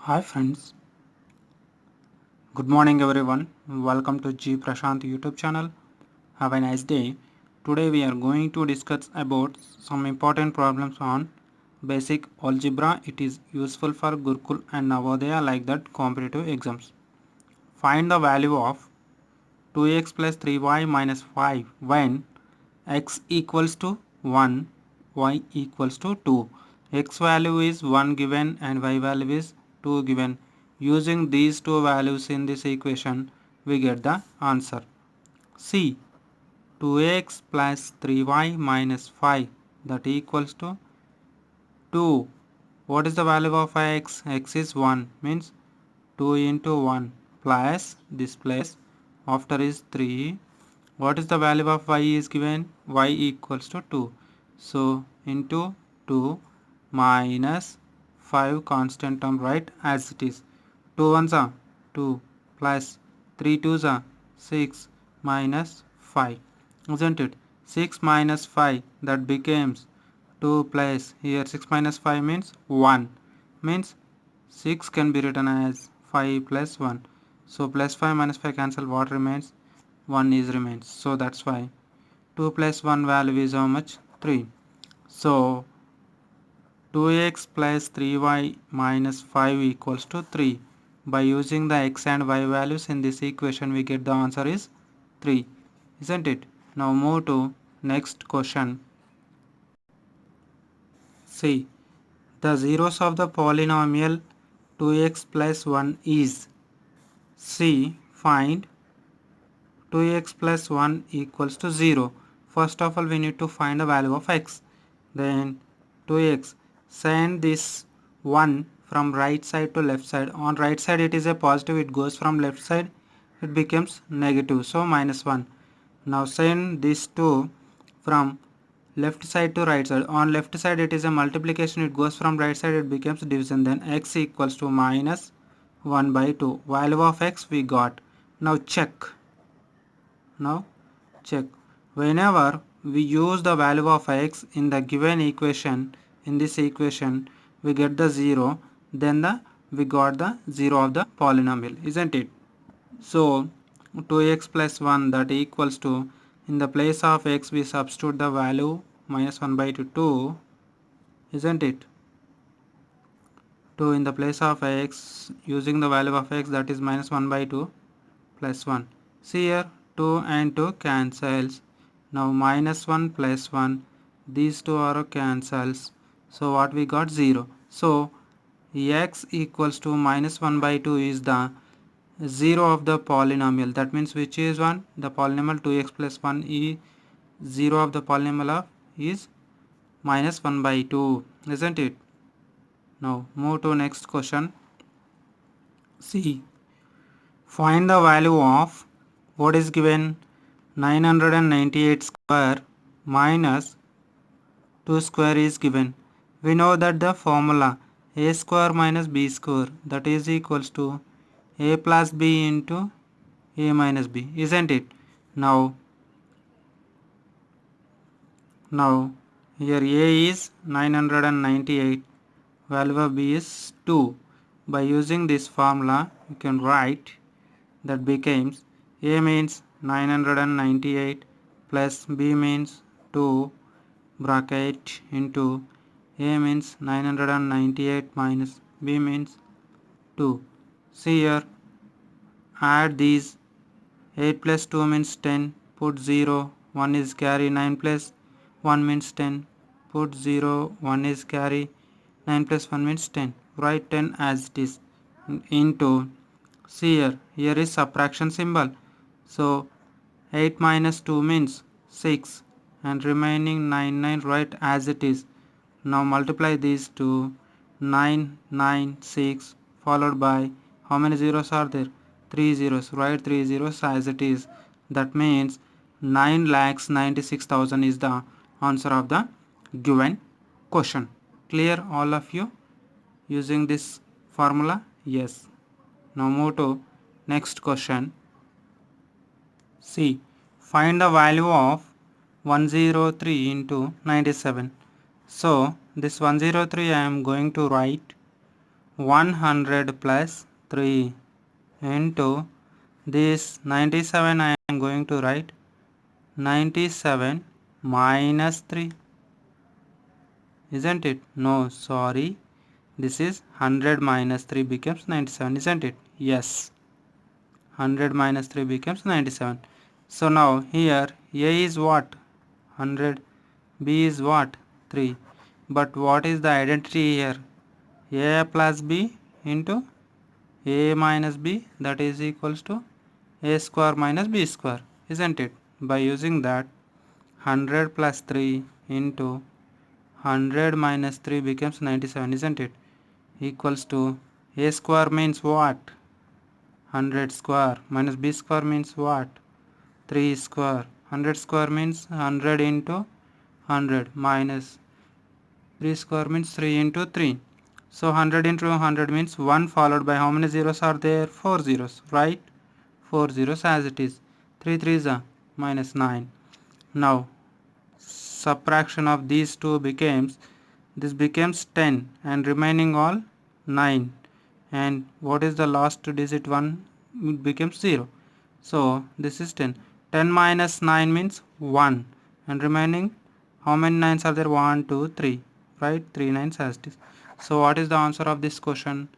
Hi friends, good morning everyone. Welcome to G Prashant YouTube channel. Have a nice day. Today we are going to discuss about some important problems on basic algebra. It is useful for Gurukul and Navodaya like that competitive exams. Find the value of 2x plus 3y minus 5 when x equals to 1, y equals to 2. X value is 1 given and y value is 2 given. Using these two values in this equation, we get the answer. C. 2x plus 3y minus 5 that equals to 2. What is the value of x? X is 1 means 2 into 1 plus this place after is 3. What is the value of y is given? Y equals to 2. So into 2 minus 5 constant term, right, as it is. 2 ones are 2 plus 3 twos are 6 minus 5. Isn't it? 6 minus 5 that becomes 2 plus here 6 minus 5 means 1. Means 6 can be written as 5 plus 1. So plus 5 minus 5 cancel, what remains? 1 is remains. So that's why 2 plus 1 value is how much? 3. So 2x plus 3y minus 5 equals to 3. By using the x and y values in this equation, we get the answer is 3. Isn't it? Now move to next question. See, the zeros of the polynomial 2x plus 1 is C. Find 2x plus 1 equals to 0. First of all, we need to find the value of x. Then 2x. Send this 1 from right side to left side. On right side it is a positive, it goes from left side, it becomes negative. So minus 1. Now send this 2 from left side to right side. On left side it is a multiplication, it goes from right side, it becomes division. Then x equals to minus 1 by 2. Value of x we got. Now check. Now check. Whenever we use the value of x in the given equation, in this equation we get the 0, then we got the 0 of the polynomial, isn't it? So 2x plus 1 that equals to, in the place of x we substitute the value minus 1 by 2, isn't it? 2 in the place of x, using the value of x, that is minus 1 by 2 plus 1. See here 2 and 2 cancels. Now minus 1 plus 1, these two are cancels. So what we got? 0. So x equals to minus 1 by 2 is the 0 of the polynomial. That means which is 1? The polynomial 2x plus 1 is 0 of the polynomial of is minus 1 by 2, isn't it? Now move to next question. See, find the value of what is given 998 square minus 2 square is given. We know that the formula a square minus b square that is equals to a plus b into a minus b, isn't it? Now here a is 998, value of b is 2. By using this formula you can write that becomes a means 998 plus b means 2 bracket into a means 998 minus b means 2. See here, add these. 8 plus 2 means 10, put 0, 1 is carry. 9 plus 1 means 10, put 0, 1 is carry. 9 plus 1 means 10. Write 10 as it is into, see here is subtraction symbol. So 8 minus 2 means 6 and remaining 9 write as it is. Now multiply these two. 9 9 6 followed by how many zeros are there? 3 zeros. Write 3 zeros as it is. That means 9,96,000 is the answer of the given question. Clear all of you using this formula? Yes. Now move to next question. See, find the value of 103 into 97. So this 103 I am going to write 100 plus 3 into this 97. I am going to write 97 minus 3, isn't it? No, sorry, this is 100 minus 3 becomes 97, isn't it? Yes, 100 minus 3 becomes 97. So now here A is what? 100. B is what? 3. But what is the identity here? A plus B into A minus B, that is equals to A square minus B square, isn't it? By using that, 100 plus 3 into 100 minus 3 becomes 97, isn't it? Equals to A square means what? 100 square minus B square means what? 3 square. 100 square means 100 into 100 minus 3 square means 3 into 3. So 100 into 100 means 1 followed by how many zeros are there? 4 zeros, right? 4 zeros as it is. 3 3s are minus 9. Now subtraction of these two becomes 10 and remaining all 9. And what is the last digit? 1, it becomes 0. So this is 10. 10 minus 9 means 1. And remaining, how many 9s are there? 1, 2, 3. Right? 3 9s as it is. So what is the answer of this question?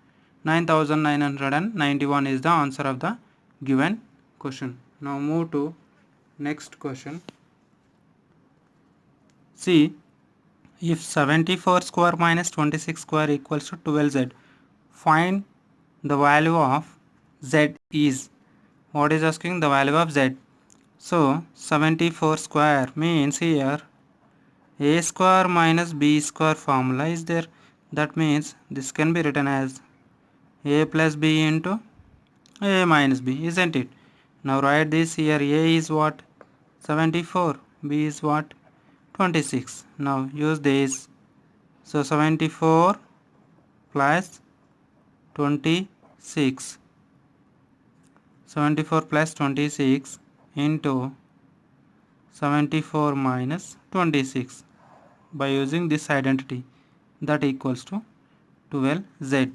9991 is the answer of the given question. Now move to next question. See, if 74 square minus 26 square equals to 12z, find the value of z is. What is asking? The value of z. So 74 square means here a square minus b square formula is there. That means this can be written as a plus b into a minus b, isn't it? Now write this here. A is what? 74. B is what? 26. Now use this. So 74 plus 26. 74 plus 26 into 74 minus 26 by using this identity, that equals to 12z.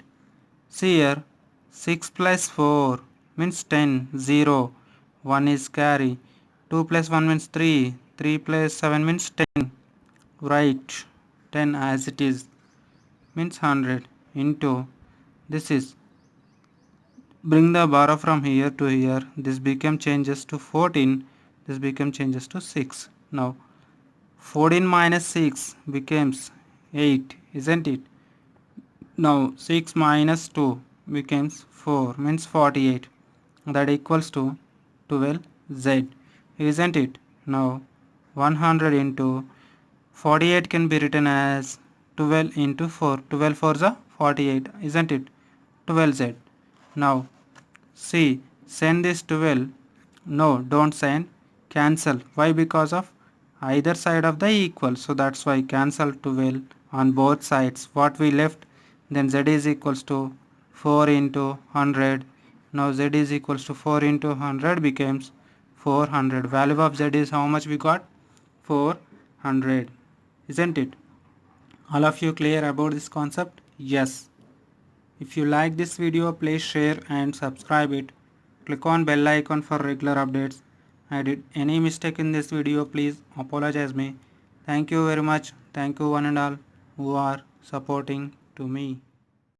See here, 6 plus 4 means 10, 0, 1 is carry, 2 plus 1 means 3, 3 plus 7 means 10, write 10 as it is, means 100 into this is, bring the borrow from here to here, this become changes to 14, this become changes to 6. Now 14 minus 6 becomes 8, isn't it? Now 6 minus 2 becomes 4, means 48, that equals to 12z, isn't it? Now 100 into 48 can be written as 12 into 4, 12 4 is 48, isn't it? 12z. Now see, send this 12. No, don't send. Cancel. Why? Because of either side of the equal. So that's why cancel 12 on both sides. What we left? Then z is equals to 4 into 100. Now z is equals to 4 into 100 becomes 400. Value of z is how much we got? 400. Isn't it? All of you clear about this concept? Yes. If you like this video, please share and subscribe it. Click on bell icon for regular updates. I did any mistake in this video, please apologize me. Thank you very much. Thank you one and all who are supporting to me.